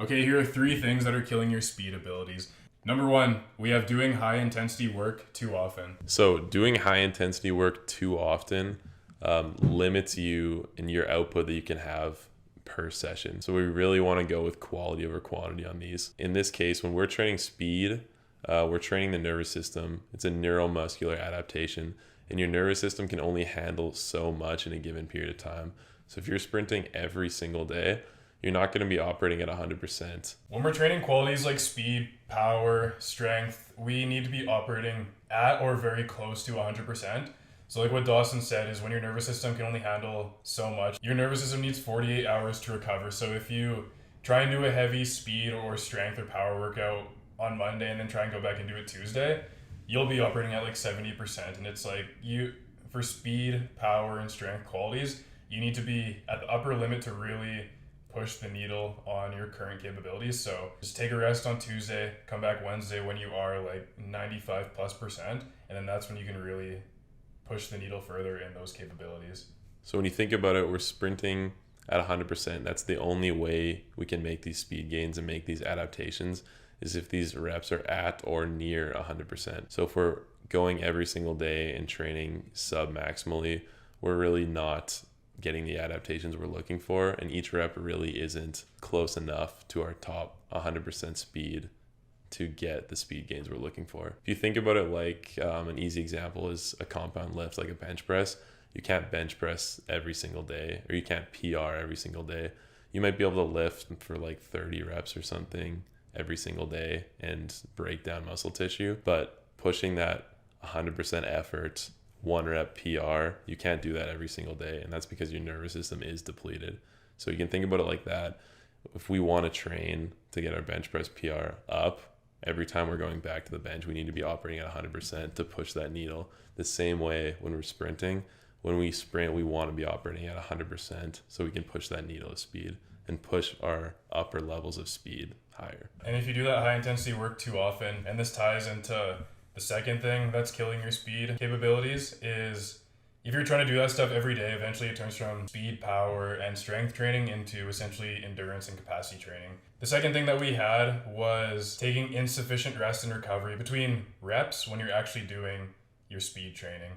Okay, here are 3 things that are killing your speed abilities. Number 1, we have doing high intensity work too often. So doing high intensity work too often limits you in your output that you can have per session. So we really want to go with quality over quantity on these. In this case, when we're training speed, we're training the nervous system. It's a neuromuscular adaptation, and your nervous system can only handle so much in a given period of time. So if you're sprinting every single day, you're not going to be operating at 100%. When we're training qualities like speed, power, strength, we need to be operating at or very close to 100%. So like what Dawson said is when your nervous system can only handle so much, your nervous system needs 48 hours to recover. So if you try and do a heavy speed or strength or power workout on Monday and then try and go back and do it Tuesday, you'll be operating at like 70%. And it's like for speed, power, and strength qualities, you need to be at the upper limit to really push the needle on your current capabilities. So just take a rest on Tuesday, come back Wednesday when you are like 95+%, and then that's when you can really push the needle further in those capabilities. So when you think about it, we're sprinting at 100%. That's the only way we can make these speed gains and make these adaptations, is if these reps are at or near 100%. So if we're going every single day and training sub-maximally, we're really not getting the adaptations we're looking for, and each rep really isn't close enough to our top 100% speed to get the speed gains we're looking for. If you think about it, like an easy example is a compound lift, like a bench press. You can't bench press every single day, or you can't PR every single day. You might be able to lift for like 30 reps or something every single day and break down muscle tissue, but pushing that 100% effort, 1 rep PR, you can't do that every single day, and that's because your nervous system is depleted. So you can think about it like that. If we want to train to get our bench press PR up, every time we're going back to the bench, we need to be operating at 100% to push that needle. The same way when we're sprinting, when we sprint, we want to be operating at 100% so we can push that needle of speed and push our upper levels of speed higher. And if you do that high intensity work too often, and this ties into the second thing that's killing your speed capabilities, is if you're trying to do that stuff every day, eventually it turns from speed, power, and strength training into essentially endurance and capacity training. The second thing that we had was taking insufficient rest and recovery between reps when you're actually doing your speed training.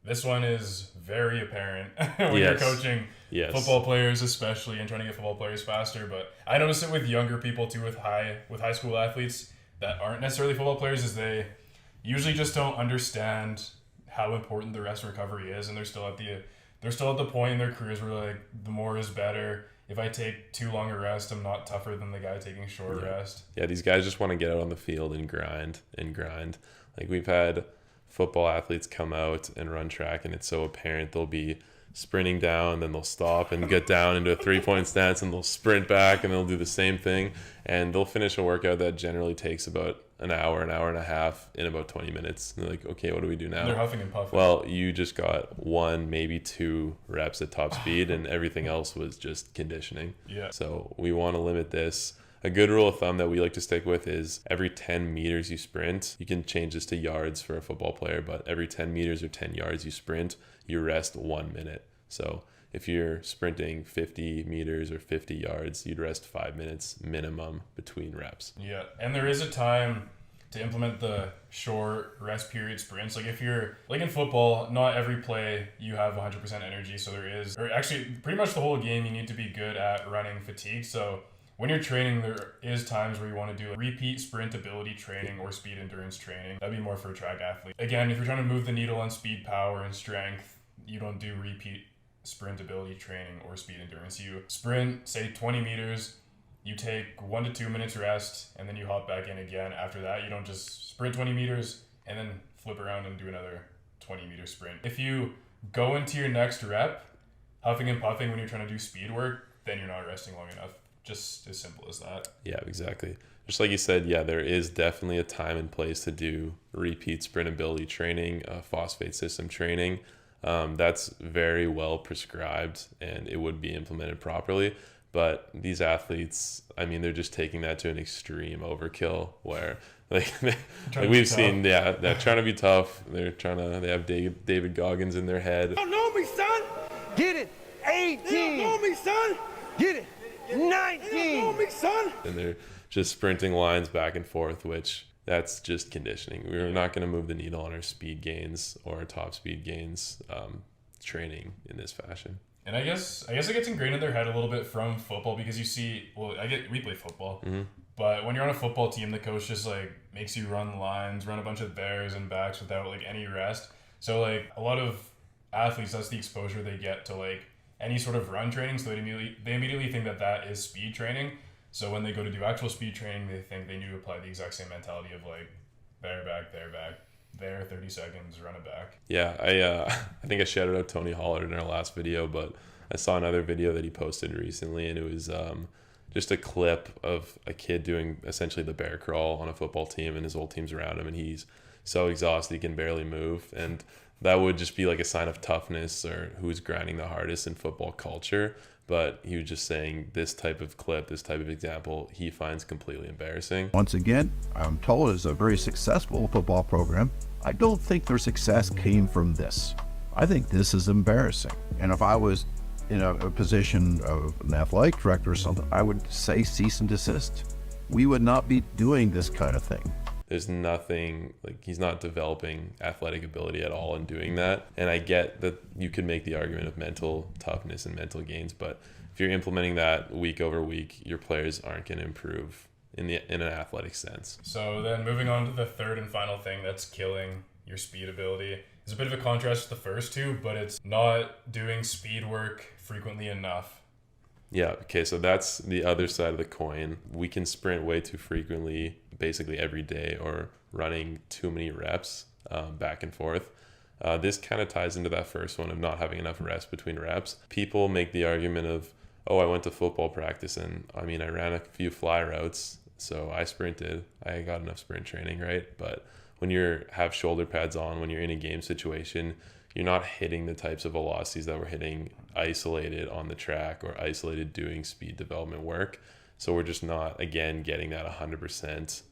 This one is very apparent when you're coaching football players especially, and trying to get football players faster. But I notice it with younger people too, with high school athletes that aren't necessarily football players, is they usually just don't understand how important the rest and recovery is, and they're still at the point in their careers where like the more is better. If I take too long a rest, I'm not tougher than the guy taking short rest. Yeah, these guys just want to get out on the field and grind. Like we've had football athletes come out and run track, and it's so apparent. They'll be sprinting down, then they'll stop and get down into a 3-point stance, and they'll sprint back, and they'll do the same thing, and they'll finish a workout that generally takes about an hour and a half in about 20 minutes. And they're like, okay, what do we do now? They're huffing and puffing. Well, you just got 1, maybe 2 reps at top speed, and everything else was just conditioning. Yeah. So we want to limit this. A good rule of thumb that we like to stick with is every 10 meters you sprint, you can change this to yards for a football player, but every 10 meters or 10 yards you sprint, you rest 1 minute. So if you're sprinting 50 meters or 50 yards, you'd rest 5 minutes minimum between reps. Yeah, and there is a time to implement the short rest period sprints. Like if you're, like in football, not every play you have 100% energy, so there is, or actually pretty much the whole game you need to be good at running fatigue. So when you're training, there is times where you want to do repeat sprint ability training or speed endurance training. That'd be more for a track athlete. Again, if you're trying to move the needle on speed, power, and strength, you don't do repeat sprint ability training or speed endurance. You sprint, say 20 meters, you take 1 to 2 minutes rest, and then you hop back in again. After that, you don't just sprint 20 meters and then flip around and do another 20-meter sprint. If you go into your next rep huffing and puffing when you're trying to do speed work, then you're not resting long enough. Just as simple as that. Yeah, exactly. Just like you said, yeah, there is definitely a time and place to do repeat sprint ability training, phosphate system training. That's very well prescribed, and it would be implemented properly. But these athletes, I mean, they're just taking that to an extreme overkill where like we've seen, they're trying to be tough. They have David Goggins in their head. You don't know me, son. Get it. 18. You don't know me, son. Get it. 19! And they're just sprinting lines back and forth, which that's just conditioning. We're not going to move the needle on our speed gains or our top speed gains training in this fashion. And I guess it gets ingrained in their head a little bit from football because you see, we play football, but when you're on a football team, the coach just like makes you run lines, run a bunch of bears and backs without like any rest. So like a lot of athletes, that's the exposure they get to like any sort of run training. So they immediately think that is speed training. So when they go to do actual speed training, they think they need to apply the exact same mentality of like there, back, there, 30 seconds, run it back. Yeah, I think I shouted out Tony Hollard in our last video, but I saw another video that he posted recently, and it was just a clip of a kid doing essentially the bear crawl on a football team, and his whole team's around him, and he's so exhausted he can barely move. And that would just be like a sign of toughness or who's grinding the hardest in football culture. But he was just saying this type of clip, this type of example, he finds completely embarrassing. Once again, I'm told it's a very successful football program. I don't think their success came from this. I think this is embarrassing. And if I was in a position of an athletic director or something, I would say cease and desist. We would not be doing this kind of thing. There's nothing, like he's not developing athletic ability at all in doing that. And I get that you could make the argument of mental toughness and mental gains, but if you're implementing that week over week, your players aren't going to improve in an athletic sense. So then moving on to the third and final thing that's killing your speed ability. It's a bit of a contrast to the first two, but it's not doing speed work frequently enough. Yeah, okay, so that's the other side of the coin. We can sprint way too frequently, basically every day, or running too many reps back and forth. This kind of ties into that first one of not having enough rest between reps. People make the argument of, oh, I went to football practice and I ran a few fly routes, so I sprinted. I got enough sprint training, right? But when you have shoulder pads on, when you're in a game situation, you're not hitting the types of velocities that we're hitting isolated on the track or isolated doing speed development work. So we're just not, again, getting that 100%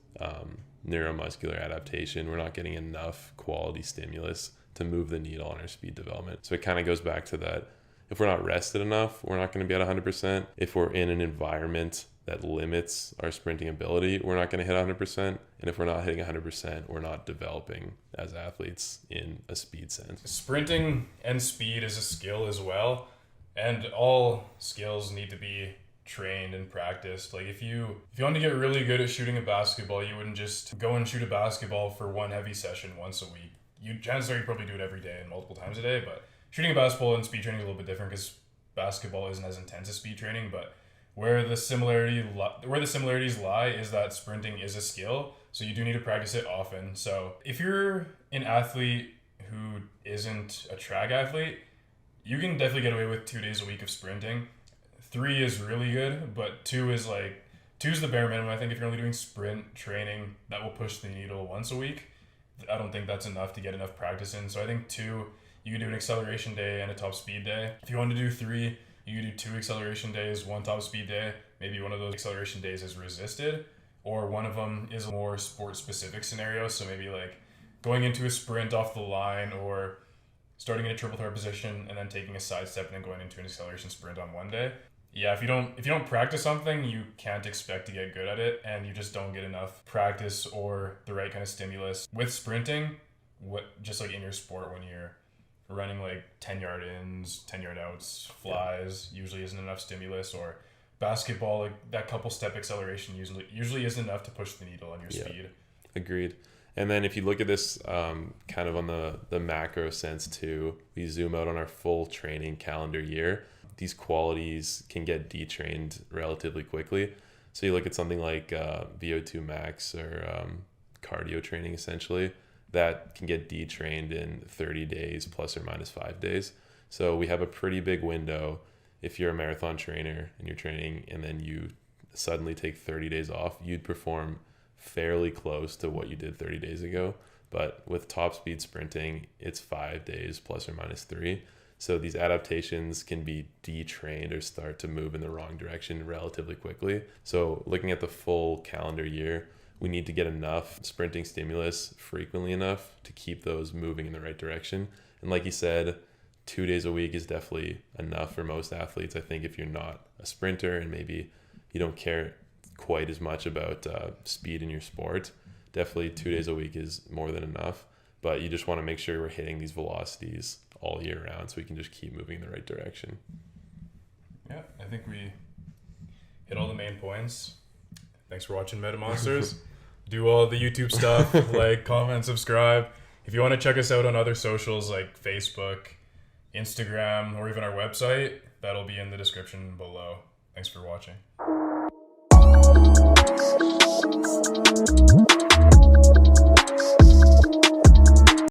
neuromuscular adaptation. We're not getting enough quality stimulus to move the needle on our speed development. So it kind of goes back to that. If we're not rested enough, we're not going to be at 100%. If we're in an environment that limits our sprinting ability, we're not going to hit 100%. And if we're not hitting 100%, we're not developing as athletes in a speed sense. Sprinting and speed is a skill as well, and all skills need to be trained and practiced. Like if you want to get really good at shooting a basketball, you wouldn't just go and shoot a basketball for one heavy session once a week. Chances are you probably do it every day and multiple times a day, but shooting a basketball and speed training is a little bit different because basketball isn't as intense as speed training. But where the similarities lie is that sprinting is a skill, so you do need to practice it often. So if you're an athlete who isn't a track athlete, you can definitely get away with 2 days a week of sprinting. 3 is really good, but 2 is the bare minimum. I think if you're only doing sprint training that will push the needle once a week, I don't think that's enough to get enough practice in. So I think 2, you can do an acceleration day and a top speed day. If you want to do 3, you can do 2 acceleration days, 1 top speed day. Maybe one of those acceleration days is resisted, or one of them is a more sport specific scenario. So maybe like going into a sprint off the line, or starting in a triple threat position and then taking a side step and then going into an acceleration sprint on one day. Yeah, if you don't practice something, you can't expect to get good at it, and you just don't get enough practice or the right kind of stimulus. With sprinting, just like in your sport, when you're running like 10-yard ins, 10-yard outs, flies, usually isn't enough stimulus, or basketball, like that couple step acceleration usually isn't enough to push the needle on your speed. Agreed. And then if you look at this kind of on the macro sense too, we zoom out on our full training calendar year, these qualities can get detrained relatively quickly. So you look at something like VO2 max or cardio training essentially, that can get detrained in 30 days plus or minus 5 days. So we have a pretty big window. If you're a marathon trainer and you're training and then you suddenly take 30 days off, you'd perform fairly close to what you did 30 days ago. But with top speed sprinting, it's 5 days plus or minus 3. So these adaptations can be detrained or start to move in the wrong direction relatively quickly. So looking at the full calendar year, we need to get enough sprinting stimulus frequently enough to keep those moving in the right direction. And like you said, 2 days a week is definitely enough for most athletes. I think if you're not a sprinter and maybe you don't care quite as much about speed in your sport, definitely 2 days a week is more than enough. But you just want to make sure we're hitting these velocities all year round so we can just keep moving in the right direction. Yeah, I think we hit all the main points. Thanks for watching Meta Monsters. Do all the YouTube stuff, like, comment, subscribe. If you want to check us out on other socials like Facebook, Instagram, or even our website, that'll be in the description below. Thanks for watching.